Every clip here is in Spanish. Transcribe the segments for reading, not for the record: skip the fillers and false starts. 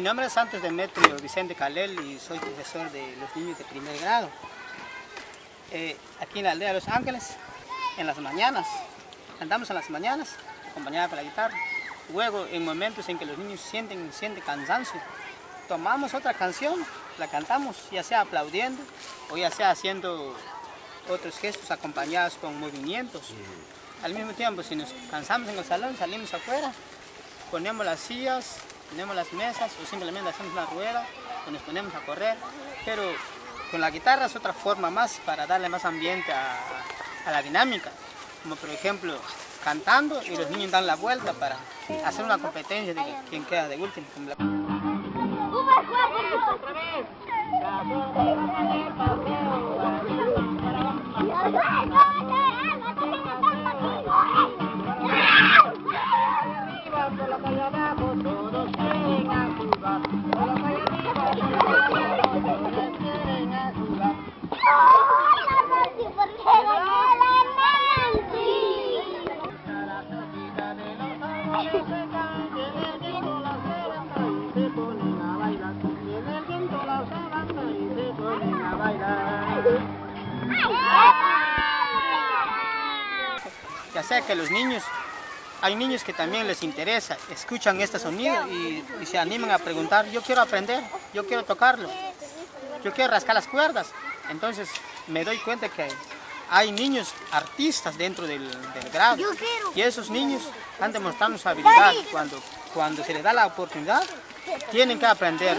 nombre es Santos Demetrio Vicente Calel y soy profesor de los niños de primer grado. Aquí en la aldea de Los Ángeles, en las mañanas, cantamos en las mañanas, acompañada por la guitarra. Luego, en momentos en que los niños sienten cansancio, tomamos otra canción, la cantamos, ya sea aplaudiendo o ya sea haciendo otros gestos acompañados con movimientos. Al mismo tiempo, si nos cansamos en el salón, salimos afuera, ponemos las sillas, ponemos las mesas o simplemente hacemos una rueda o nos ponemos a correr. Pero con la guitarra es otra forma más para darle más ambiente a la dinámica. Como por ejemplo, cantando y los niños dan la vuelta para hacer una competencia de quién queda de último. Otra vez. Ya sea que los niños, hay niños que también les interesa, escuchan este sonido y se animan a preguntar, yo quiero aprender, yo quiero tocarlo, yo quiero rascar las cuerdas. Entonces me doy cuenta que hay niños artistas dentro del grado y esos niños están demostrando su habilidad. Cuando se les da la oportunidad, tienen que aprender.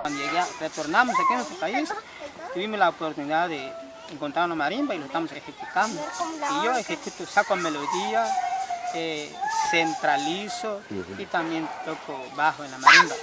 Cuando retornamos aquí a nuestro país, tuvimos la oportunidad de encontrar una marimba y lo estamos ejecutando. Y yo ejecuto, saco melodía, centralizo y también toco bajo en la marimba.